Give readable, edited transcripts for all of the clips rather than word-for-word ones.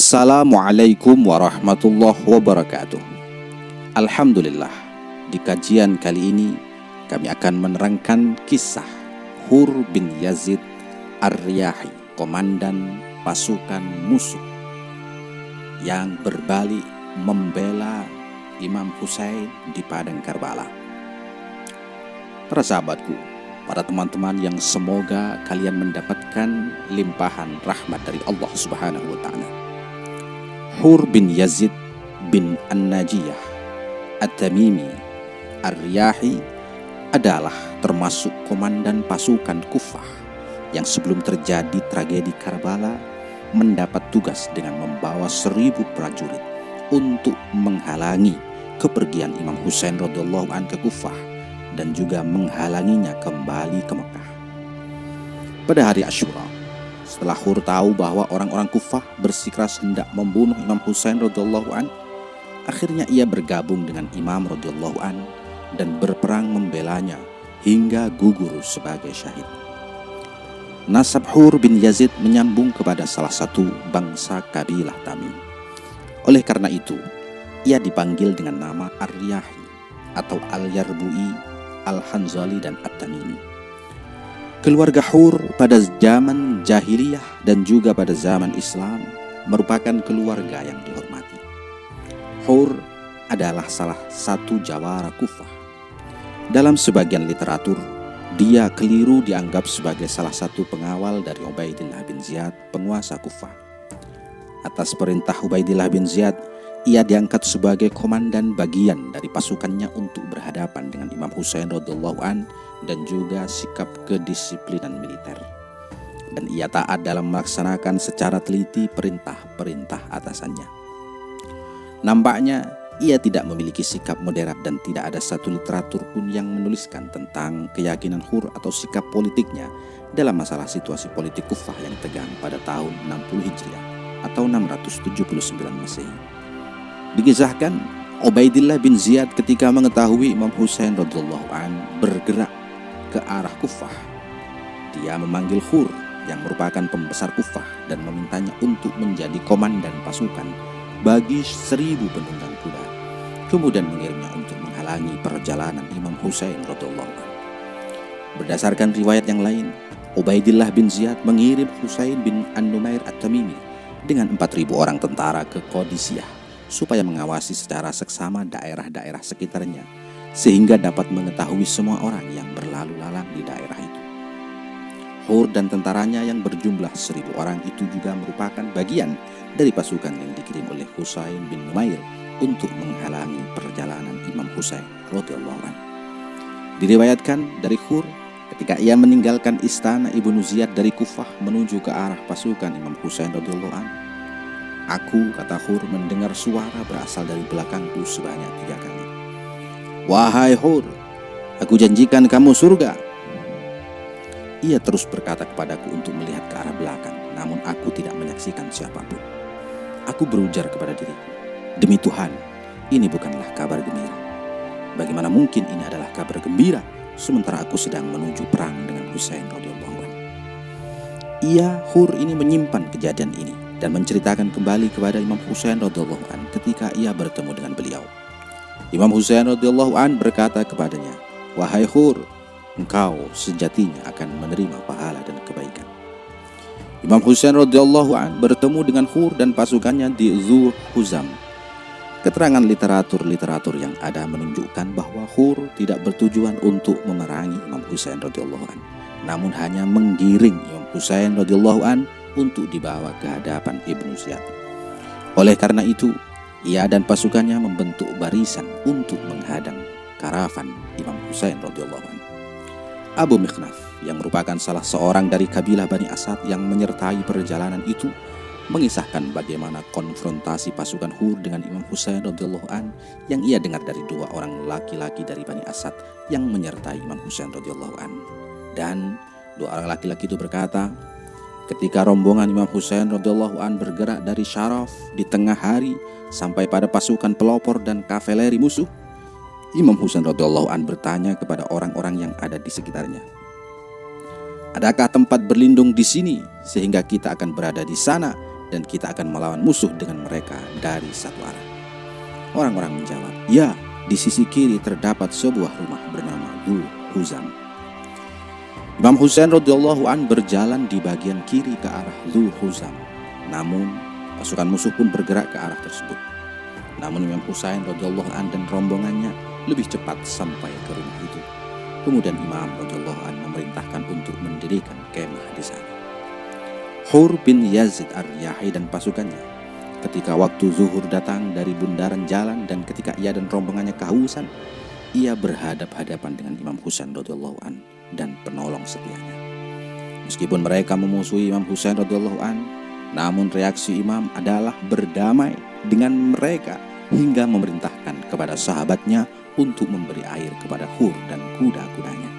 Assalamualaikum warahmatullahi wabarakatuh. Alhamdulillah, di kajian kali ini kami akan menerangkan kisah Hur bin Yazid Ar-Riyahi, komandan pasukan musuh yang berbalik membela Imam Husain di padang Karbala. Para sahabatku, para teman-teman yang semoga kalian mendapatkan limpahan rahmat dari Allah Subhanahu wa Ta'ala. Hur bin Yazid bin An-Najiyah At-Tamimi Ar-Riyahi adalah termasuk komandan pasukan Kufah yang sebelum terjadi tragedi Karbala mendapat tugas dengan membawa 1.000 prajurit untuk menghalangi kepergian Imam Husain radhiyallahu anhu ke Kufah dan juga menghalanginya kembali ke Mekah. Pada hari Asyura, setelah Hur tahu bahwa orang-orang Kufah bersikeras hendak membunuh Imam Husain radhiyallahu anhu, akhirnya ia bergabung dengan Imam radhiyallahu anhu dan berperang membelanya hingga gugur sebagai syahid. Nasab Hur bin Yazid menyambung kepada salah satu bangsa kabilah Tamim. Oleh karena itu, ia dipanggil dengan nama Ar-Riyahi atau Al-Yarbu'i, Al-Hanzali dan At-Tamimi. Keluarga Hur pada zaman jahiliyah dan juga pada zaman Islam merupakan keluarga yang dihormati. Hur adalah salah satu jawara Kufah. Dalam sebagian literatur, dia keliru dianggap sebagai salah satu pengawal dari Ubaidillah bin Ziyad, penguasa Kufah. Atas perintah Ubaidillah bin Ziyad, ia diangkat sebagai komandan bagian dari pasukannya untuk berhadapan dengan Imam Husain radhiyallahu an dan juga sikap kedisiplinan militer. Dan ia taat dalam melaksanakan secara teliti perintah-perintah atasannya. Nampaknya ia tidak memiliki sikap moderat dan tidak ada satu literatur pun yang menuliskan tentang keyakinan Hur atau sikap politiknya dalam masalah situasi politik Kufah yang tegang pada tahun 60 Hijriah atau 679 Masehi. Dikisahkan Ubaidillah bin Ziyad ketika mengetahui Imam Husain radhiyallahu an bergerak ke arah Kufah, dia memanggil Hur yang merupakan pembesar Kufah dan memintanya untuk menjadi komandan pasukan bagi 1.000 penunggang kuda, kemudian mengirimnya untuk menghalangi perjalanan Imam Husain radhiyallahu anhu. Berdasarkan riwayat yang lain, Ubaidillah bin Ziyad mengirim Husain bin An-Numair At-Tamimi dengan 4.000 orang tentara ke Qadisiyah supaya mengawasi secara seksama daerah-daerah sekitarnya sehingga dapat mengetahui semua orang yang berlalu lalang di daerah itu. Hur dan tentaranya yang berjumlah 1.000 orang itu juga merupakan bagian dari pasukan yang dikirim oleh Husain bin Numair untuk menghalangi perjalanan Imam Husain radhiyallahu anhu. Diriwayatkan dari Hur ketika ia meninggalkan istana Ibnu Ziyad dari Kufah menuju ke arah pasukan Imam Husain radhiyallahu anhu. Aku, kata Hur, mendengar suara berasal dari belakangku sebanyak 3 kali. Wahai Hur, aku janjikan kamu surga. Ia terus berkata kepadaku untuk melihat ke arah belakang, namun aku tidak menyaksikan siapapun. Aku berujar kepada diriku, demi Tuhan, ini bukanlah kabar gembira. Bagaimana mungkin ini adalah kabar gembira sementara aku sedang menuju perang dengan Husain radhiyallahu anhu. Hur ini menyimpan kejadian ini dan menceritakan kembali kepada Imam Husain radhiyallahu anhu ketika ia bertemu dengan beliau. Imam Husain radhiyallahu anhu berkata kepadanya, wahai Hur, engkau sejatinya akan menerima pahala dan kebaikan. Imam Husain radhiyallahu anhu bertemu dengan Hur dan pasukannya di Dzu Huzam. Keterangan literatur yang ada menunjukkan bahwa Hur tidak bertujuan untuk memerangi Imam Husain radhiyallahu anhu, namun hanya menggiring Imam Husain radhiyallahu anhu untuk dibawa ke hadapan Ibnu Ziyad. Oleh karena itu, ia dan pasukannya membentuk barisan untuk menghadang karavan Imam Husain radhiyallahu anhu. Abu Mikhnaf yang merupakan salah seorang dari kabilah Bani Asad yang menyertai perjalanan itu mengisahkan bagaimana konfrontasi pasukan Hur dengan Imam Husain radhiyallahu an yang ia dengar dari 2 orang laki-laki dari Bani Asad yang menyertai Imam Husain radhiyallahu an. Dan 2 orang laki-laki itu berkata, ketika rombongan Imam Husain radhiyallahu an bergerak dari Syaraf di tengah hari sampai pada pasukan pelopor dan kavaleri musuh, Imam Husain radhiyallahu an bertanya kepada orang-orang yang ada di sekitarnya, adakah tempat berlindung di sini sehingga kita akan berada di sana dan kita akan melawan musuh dengan mereka dari satu arah. Orang-orang menjawab, ya, di sisi kiri terdapat sebuah rumah bernama Dhu Huzam. Imam Husain radhiyallahu an berjalan di bagian kiri ke arah Dhu Huzam. Namun pasukan musuh pun bergerak ke arah tersebut. Namun Imam Husain radhiyallahu an dan rombongannya lebih cepat sampai ke rumah itu. Kemudian Imam radhiyallahu an memerintahkan untuk mendirikan kemah di sana. Hur bin Yazid Ar-Riyahi dan pasukannya, ketika waktu zuhur datang dari bundaran jalan dan ketika ia dan rombongannya kehausan, ia berhadap-hadapan dengan Imam Husain radhiyallahu an dan penolong setianya. Meskipun mereka memusuhi Imam Husain radhiyallahu an, namun reaksi Imam adalah berdamai dengan mereka hingga memerintahkan kepada sahabatnya untuk memberi air kepada Hur dan kuda-kudanya.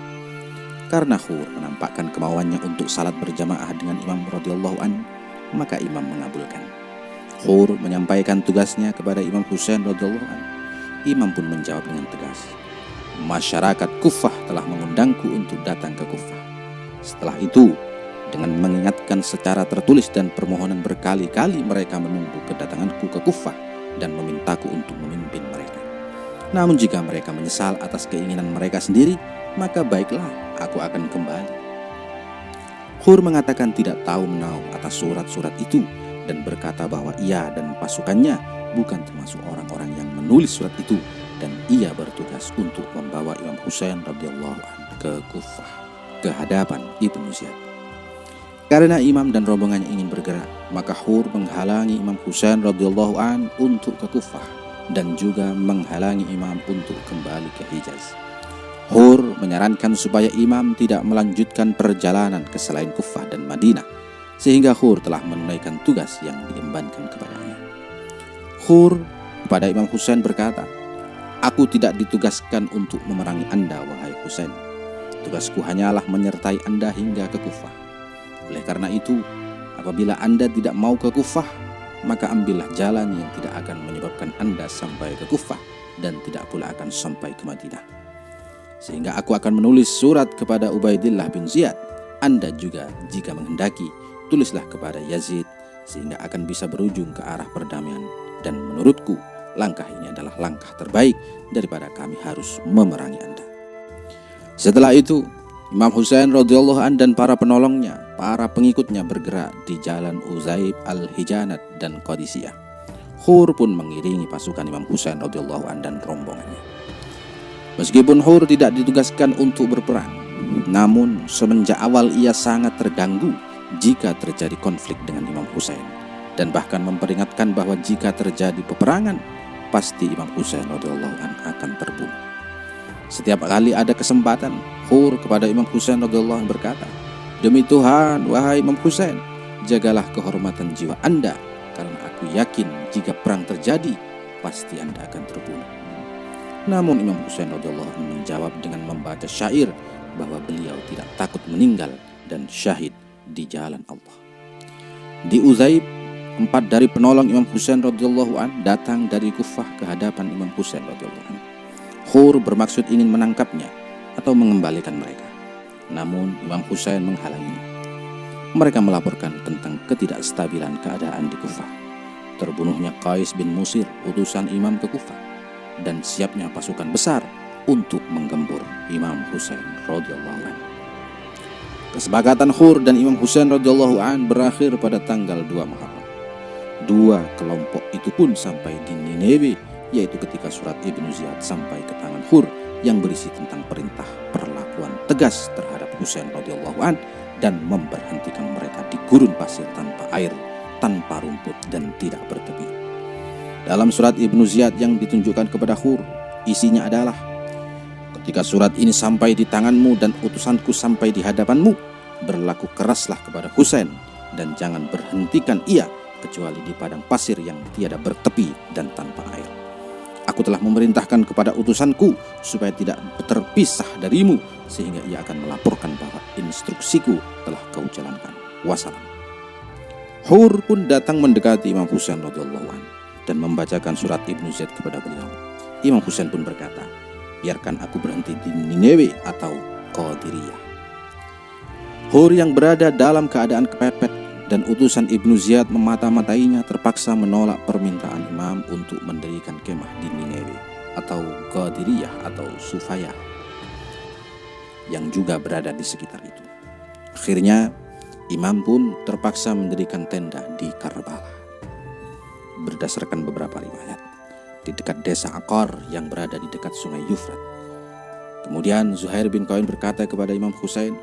Karena Hur menampakkan kemauannya untuk salat berjamaah dengan Imam radhiyallahu an, maka Imam mengabulkan. Hur menyampaikan tugasnya kepada Imam Husain radhiyallahu an. Imam pun menjawab dengan tegas, masyarakat Kufah telah mengundangku untuk datang ke Kufah. Setelah itu, dengan mengingatkan secara tertulis dan permohonan berkali-kali, mereka menunggu kedatanganku ke Kufah dan memintaku untuk memimpin mereka. Namun jika mereka menyesal atas keinginan mereka sendiri, maka baiklah, aku akan kembali. Hur mengatakan tidak tahu menau atas surat-surat itu dan berkata bahwa ia dan pasukannya bukan termasuk orang-orang yang menulis surat itu, dan ia bertugas untuk membawa Imam Husain radhiyallahu anhu ke Kufah, ke hadapan Ibnu Ziyad. Karena Imam dan rombongannya ingin bergerak, maka Hur menghalangi Imam Husain radhiyallahu anhu untuk ke Kufah dan juga menghalangi Imam untuk kembali ke Hijaz. Hur menyarankan supaya Imam tidak melanjutkan perjalanan ke selain Kufah dan Madinah, sehingga Hur telah menunaikan tugas yang diembankan kepadanya. Hur kepada Imam Husain berkata, aku tidak ditugaskan untuk memerangi Anda, wahai Husain. Tugasku hanyalah menyertai Anda hingga ke Kufah. Oleh karena itu, apabila Anda tidak mau ke Kufah, maka ambillah jalan yang tidak akan menyebabkan Anda sampai ke Kufah dan tidak pula akan sampai ke Madinah. Sehingga aku akan menulis surat kepada Ubaidillah bin Ziyad. Anda juga jika menghendaki, tulislah kepada Yazid, sehingga akan bisa berujung ke arah perdamaian. Dan menurutku, langkah ini adalah langkah terbaik daripada kami harus memerangi Anda. Setelah itu, Imam Husain radhiyallahu an dan para penolongnya, para pengikutnya bergerak di jalan Uzaib al-Hijanat dan Qadisiyah. Hur pun mengiringi pasukan Imam Husain radhiyallahu an dan rombongannya. Meskipun Hur tidak ditugaskan untuk berperang, namun semenjak awal ia sangat terganggu jika terjadi konflik dengan Imam Husain, dan bahkan memperingatkan bahwa jika terjadi peperangan, pasti Imam Husain radhiyallahu an akan terbunuh. Setiap kali ada kesempatan, Hur kepada Imam Husain radhiyallahu an berkata, demi Tuhan, wahai Imam Husain, jagalah kehormatan jiwa Anda, karena aku yakin jika perang terjadi, pasti Anda akan terbunuh. Namun Imam Husain radhiyallahu an menjawab dengan membaca syair bahwa beliau tidak takut meninggal dan syahid di jalan Allah. Di Uzaib, 4 dari penolong Imam Husain radhiyallahu an datang dari Kufah ke hadapan Imam Husain radhiyallahu an. Hur bermaksud ingin menangkapnya atau mengembalikan mereka. Namun Imam Husain menghalanginya. Mereka melaporkan tentang ketidakstabilan keadaan di Kufah, terbunuhnya Qais bin Musir, utusan Imam ke Kufah, dan siapnya pasukan besar untuk menggempur Imam Husain radhiyallahu an. Kesepakatan Hur dan Imam Husain radhiyallahu an berakhir pada tanggal 2 Muharram. 2 kelompok itu pun sampai di Nineveh, yaitu ketika surat Ibnu Ziyad sampai ke tangan Hur yang berisi tentang perintah perlakuan tegas terhadap Husain radhiyallahu an dan memberhentikan mereka di gurun pasir tanpa air, tanpa rumput dan tidak bertepi. Dalam surat Ibnu Ziyad yang ditunjukkan kepada Hur, isinya adalah, ketika surat ini sampai di tanganmu dan utusanku sampai di hadapanmu, berlaku keraslah kepada Husain dan jangan berhentikan ia kecuali di padang pasir yang tiada bertepi dan tanpa air. Aku telah memerintahkan kepada utusanku supaya tidak terpisah darimu, sehingga ia akan melaporkan bahwa instruksiku telah kau jalankan. Wassalam. Hur pun datang mendekati Imam Husain radhiyallahu anhu dan membacakan surat Ibnu Ziyad kepada beliau. Imam Husain pun berkata, biarkan aku berhenti di Nineveh atau Qadiriyah. Hur yang berada dalam keadaan kepepet dan utusan Ibnu Ziyad memata-matainya, terpaksa menolak permintaan imam untuk mendirikan kemah di Nineveh atau Qadiriyah atau Sufayah yang juga berada di sekitar itu. Akhirnya imam pun terpaksa mendirikan tenda di Karbala. Berdasarkan beberapa riwayat, di dekat desa Aqar yang berada di dekat sungai Yufrat. Kemudian Zuhair bin Qain berkata kepada Imam Husain,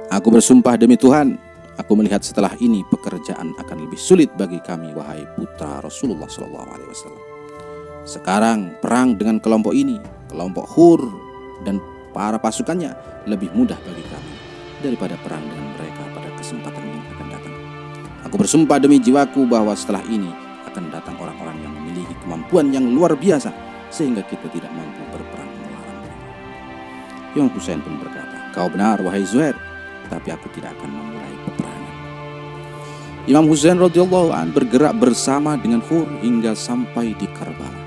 "Aku bersumpah demi Tuhan, aku melihat setelah ini pekerjaan akan lebih sulit bagi kami, wahai putra Rasulullah SAW. Sekarang perang dengan kelompok ini, kelompok Hur dan para pasukannya, lebih mudah bagi kami daripada perang dengan mereka pada kesempatan yang akan datang. Aku bersumpah demi jiwaku bahwa setelah ini akan datang orang-orang yang memiliki kemampuan yang luar biasa sehingga kita tidak mampu berperang melawan mereka." Imam Husain pun berkata, "Kau benar wahai Zuhair, tapi aku tidak akan memulai peperangan." Imam Husain radhiyallahu an bergerak bersama dengan Hur hingga sampai di Karbala.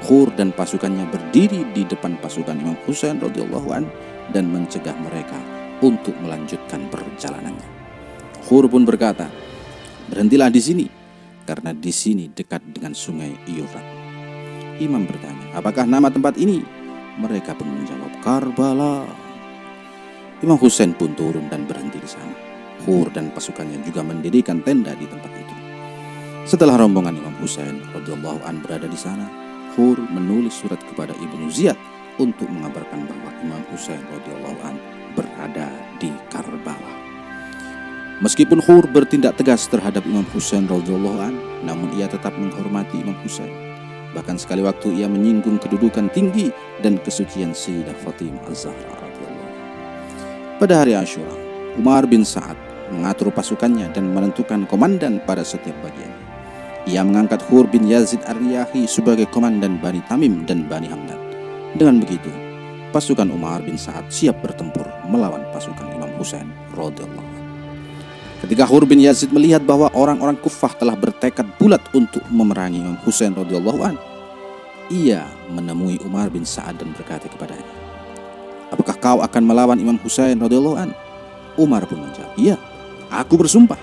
Hur dan pasukannya berdiri di depan pasukan Imam Husain radhiyallahu an dan mencegah mereka untuk melanjutkan perjalanannya. Hur pun berkata, "Berhentilah di sini, karena di sini dekat dengan sungai Yufrat." Imam bertanya, "Apakah nama tempat ini?" Mereka pun menjawab, "Karbala." Imam Husain pun turun dan berhenti di sana. Hur dan pasukannya juga mendirikan tenda di tempat itu. Setelah rombongan Imam Husain radhiyallahu an berada di sana, Hur menulis surat kepada Ibnu Ziyad untuk mengabarkan bahwa Imam Husain radhiyallahu an berada di Karbala. Meskipun Hur bertindak tegas terhadap Imam Husain radhiyallahu an, namun ia tetap menghormati Imam Husain. Bahkan sekali waktu ia menyinggung kedudukan tinggi dan kesucian Sayyidah Fatimah Az-Zahra radhiyallahu anha. Pada hari Asyura, Umar bin Sa'ad mengatur pasukannya dan menentukan komandan pada setiap bagian. Ia mengangkat Hur bin Yazid Ar-Riyahi sebagai komandan Bani Tamim dan Bani Hamdan. Dengan begitu, pasukan Umar bin Sa'ad siap bertempur melawan pasukan Imam Husain radhiyallahu anhu. Ketika Hur bin Yazid melihat bahwa orang-orang Kufah telah bertekad bulat untuk memerangi Imam Husain radhiyallahu anhu, ia menemui Umar bin Sa'ad dan berkata kepadanya, "Apakah kau akan melawan Imam Husain radhiyallahu anhu?" Umar pun menjawab, "Iya, aku bersumpah,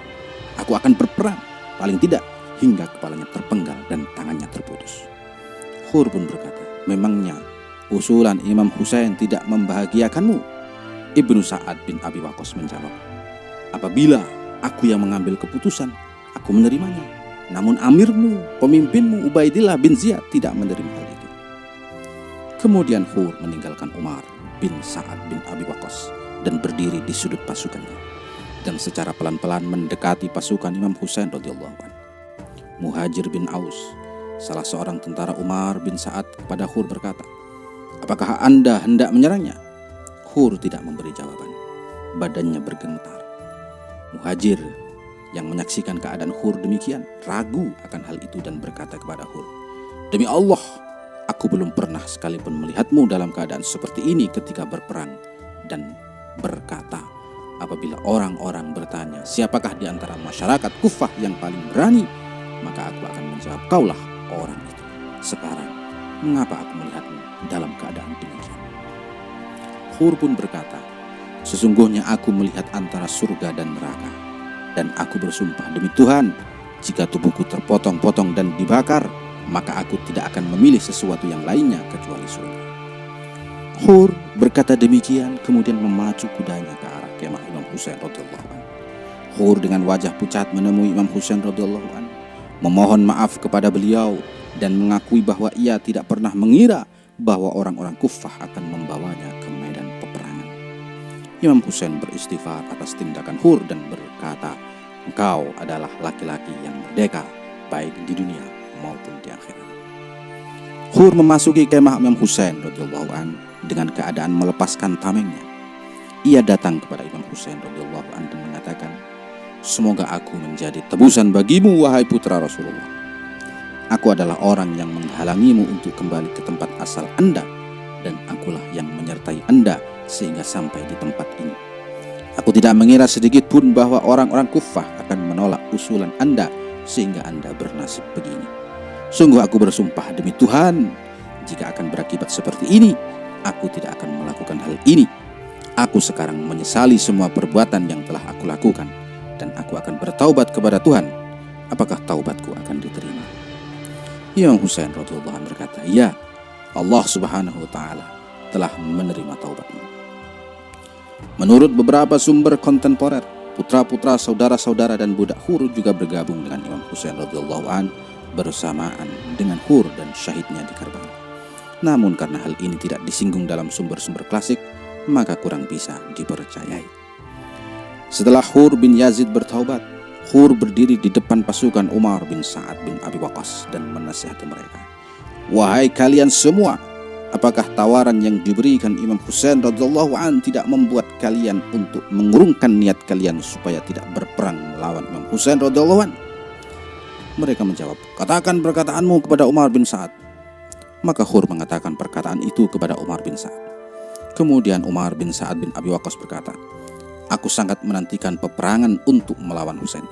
aku akan berperang, paling tidak hingga kepalanya terpenggal dan tangannya terputus." Hur pun berkata, "Memangnya usulan Imam Husain tidak membahagiakanmu?" Ibnu Sa'ad bin Abi Waqqas menjawab, "Apabila aku yang mengambil keputusan, aku menerimanya. Namun amirmu, pemimpinmu Ubaidillah bin Ziyad tidak menerima hal itu." Kemudian Hur meninggalkan Umar bin Sa'ad bin Abi Waqqas dan berdiri di sudut pasukannya dan secara pelan-pelan mendekati pasukan Imam Husain radhiyallahu anhu. Muhajir bin Aus, salah seorang tentara Umar bin Sa'ad, kepada Hur berkata, "Apakah Anda hendak menyerangnya?" Hur tidak memberi jawaban. Badannya bergemetar. Muhajir yang menyaksikan keadaan Hur demikian ragu akan hal itu dan berkata kepada Hur, "Demi Allah, aku belum pernah sekalipun melihatmu dalam keadaan seperti ini ketika berperang." Dan berkata, "Apabila orang-orang bertanya, siapakah di antara masyarakat Kufah yang paling berani, maka aku akan menjawab, kaulah orang itu. Sekarang, mengapa aku melihatmu dalam keadaan demikian?" Hur pun berkata, "Sesungguhnya aku melihat antara surga dan neraka. Dan aku bersumpah demi Tuhan, jika tubuhku terpotong-potong dan dibakar, maka aku tidak akan memilih sesuatu yang lainnya kecuali surga." Hur berkata demikian, kemudian memacu kudanya ke arah kemah Imam Husain radhiyallahu anhu. Hur dengan wajah pucat menemui Imam Husain radhiyallahu anhu, memohon maaf kepada beliau dan mengakui bahwa ia tidak pernah mengira bahwa orang-orang Kufah akan membawanya ke medan peperangan. Imam Husain beristighfar atas tindakan Hur dan berkata, "Engkau adalah laki-laki yang merdeka, baik di dunia maupun di akhirat." Hur memasuki kemah Imam Husain radhiyallahu anhu dengan keadaan melepaskan tamengnya. Ia datang kepada Imam Husain radhiyallahu anhu dan mengatakan, "Semoga aku menjadi tebusan bagimu, wahai putra Rasulullah. Aku adalah orang yang menghalangimu untuk kembali ke tempat asal Anda, dan akulah yang menyertai Anda sehingga sampai di tempat ini. Aku tidak mengira sedikit pun bahwa orang-orang Kufah akan menolak usulan Anda sehingga Anda bernasib begini. Sungguh aku bersumpah demi Tuhan, jika akan berakibat seperti ini, aku tidak akan melakukan hal ini. Aku sekarang menyesali semua perbuatan yang telah aku lakukan. dan aku akan bertaubat kepada Tuhan. Apakah taubatku akan diterima?" Imam Husain radhiyallahu anhu berkata, "Ya, Allah Subhanahu wa taala telah menerima taubatmu." Menurut beberapa sumber kontemporer, putra-putra, saudara-saudara dan budak Hur juga bergabung dengan Imam Husain radhiyallahu an bersamaan dengan Hur dan syahidnya di Karbala. Namun karena hal ini tidak disinggung dalam sumber-sumber klasik, maka kurang bisa dipercayai. Setelah Hur bin Yazid bertaubat, Hur berdiri di depan pasukan Umar bin Sa'ad bin Abi Waqqas dan menasihati mereka, "Wahai kalian semua, apakah tawaran yang diberikan Imam Husain radhiyallahu an tidak membuat kalian untuk mengurungkan niat kalian supaya tidak berperang melawan Imam Husain radhiyallahu an?" Mereka menjawab, "Katakan perkataanmu kepada Umar bin Sa'ad." Maka Hur mengatakan perkataan itu kepada Umar bin Sa'ad. Kemudian Umar bin Sa'ad bin Abi Waqqas berkata, "Aku sangat menantikan peperangan untuk melawan Husain.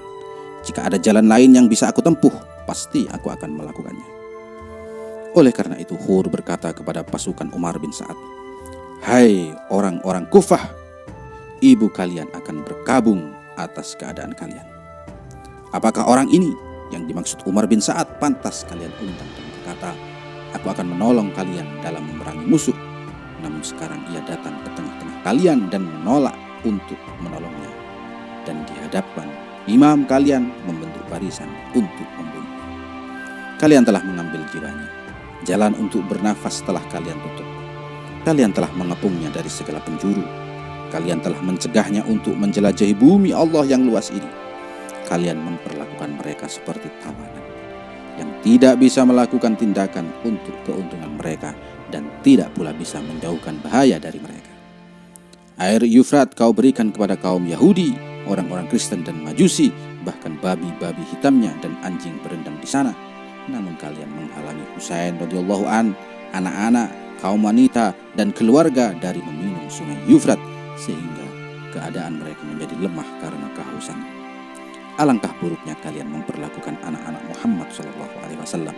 Jika ada jalan lain yang bisa aku tempuh, pasti aku akan melakukannya." Oleh karena itu Hur berkata kepada pasukan Umar bin Sa'ad, "Hai orang-orang Kufah, ibu kalian akan berkabung atas keadaan kalian. Apakah orang ini yang dimaksud Umar bin Sa'ad pantas kalian undang dan berkata, aku akan menolong kalian dalam memerangi musuh? Namun sekarang ia datang ke tengah-tengah kalian dan menolak untuk menolongnya. Dan di hadapan imam kalian membentuk barisan untuk membunuh. Kalian telah mengambil jiwanya. Jalan untuk bernafas telah kalian tutup. Kalian telah mengepungnya dari segala penjuru. Kalian telah mencegahnya untuk menjelajahi bumi Allah yang luas ini. Kalian memperlakukan mereka seperti tawanan yang tidak bisa melakukan tindakan untuk keuntungan mereka dan tidak pula bisa menjauhkan bahaya dari mereka. Air Yufrat kau berikan kepada kaum Yahudi, orang-orang Kristen dan Majusi, bahkan babi-babi hitamnya dan anjing berendam di sana. Namun kalian menghalangi Husain radhiyallahu an, anak-anak, kaum wanita dan keluarga dari meminum sungai Yufrat, sehingga keadaan mereka menjadi lemah karena kehausan. Alangkah buruknya kalian memperlakukan anak-anak Muhammad SAW.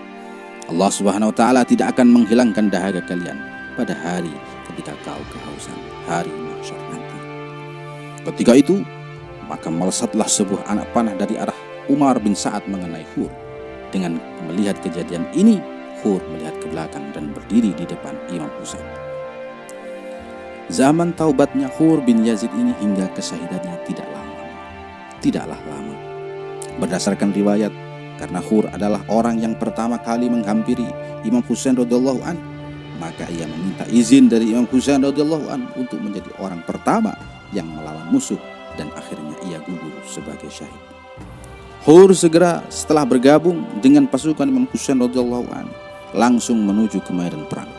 Allah Subhanahu wa taala tidak akan menghilangkan dahaga kalian pada hari ketika kau kehausan, hari mahsyar nanti. Ketika itu, maka melesatlah sebuah anak panah dari arah Umar bin Sa'ad mengenai Hur. Dengan melihat kejadian ini, Hur melihat ke belakang dan berdiri di depan Imam Husain. Zaman taubatnya Hur bin Yazid ini hingga kesyahidannya tidaklah lama. Berdasarkan riwayat, karena Hur adalah orang yang pertama kali menghampiri Imam Husain radhiyallahu an, maka ia meminta izin dari Imam Husain radhiyallahu an untuk menjadi orang pertama yang melawan musuh, dan akhirnya ia gugur sebagai syahid. Hur segera setelah bergabung dengan pasukan Imam Husain radhiyallahu an langsung menuju ke medan perang.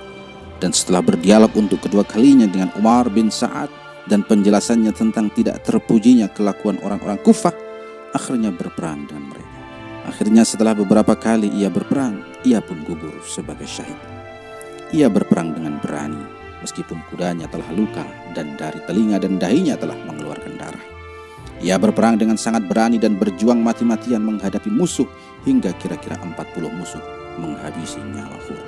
Dan setelah berdialog untuk kedua kalinya dengan Umar bin Sa'ad dan penjelasannya tentang tidak terpujinya kelakuan orang-orang Kufah, akhirnya berperang dengan mereka. Akhirnya setelah beberapa kali ia berperang, ia pun gugur sebagai syahid. Ia berperang dengan berani, meskipun kudanya telah luka dan dari telinga dan dahinya telah mengeluarkan darah. Ia berperang dengan sangat berani dan berjuang mati-matian menghadapi musuh hingga kira-kira 40 musuh menghabisi nyawa Hur.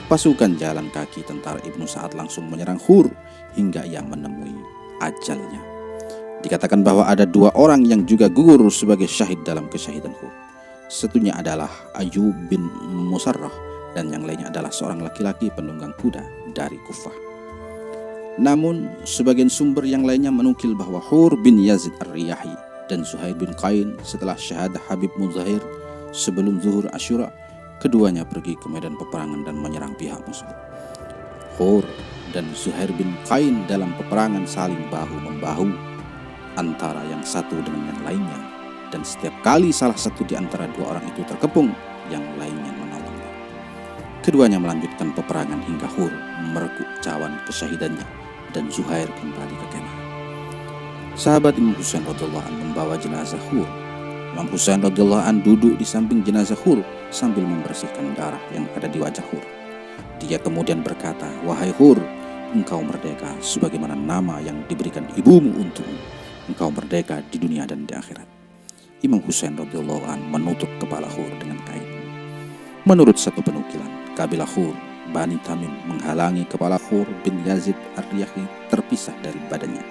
Pasukan jalan kaki tentara Ibnu Sa'ad langsung menyerang Hur hingga ia menemui ajalnya. Dikatakan bahwa ada 2 orang yang juga gugur sebagai syahid dalam kesyahidan Hur. Satunya adalah Ayyub bin Musarrah dan yang lainnya adalah seorang laki-laki penunggang kuda dari Kufah. Namun sebagian sumber yang lainnya menukil bahwa Hur bin Yazid Ar-Riyahi dan Zuhair bin Qain setelah syahadah Habib Muzahir sebelum zuhur Asyura, keduanya pergi ke medan peperangan dan menyerang pihak musuh. Hur dan Zuhair bin Qain dalam peperangan saling bahu-membahu antara yang satu dengan yang lainnya, dan setiap kali salah satu di antara 2 orang itu terkepung, yang lainnya menolongnya. Keduanya melanjutkan peperangan hingga Hur merekuk cawan kesyahidannya dan Zuhair kembali ke kemah. Sahabat Imam Husain radhiyallahu an membawa jenazah Hur. Imam Husain radhiyallahu an duduk di samping jenazah Hur sambil membersihkan darah yang ada di wajah Hur. Dia kemudian berkata, "Wahai Hur, engkau merdeka sebagaimana nama yang diberikan ibumu untukmu. Engkau merdeka di dunia dan di akhirat." Imam Husain radhiyallahu an menutup kepala Hur dengan kain. Menurut satu penukilan, kabilah Hur, Bani Tamim, menghalangi kepala Hur bin Yazid Ar-Riyahi terpisah dari badannya.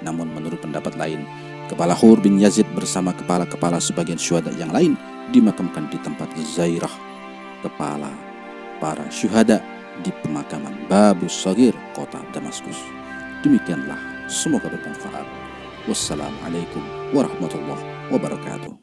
Namun menurut pendapat lain, Kepala Hur bin Yazid bersama kepala-kepala sebagian syuhada yang lain dimakamkan di tempat Zairah, kepala para syuhada di pemakaman Babus Shagir, kota Damaskus. Demikianlah, semoga bermanfaat. Wassalamualaikum warahmatullahi wabarakatuh.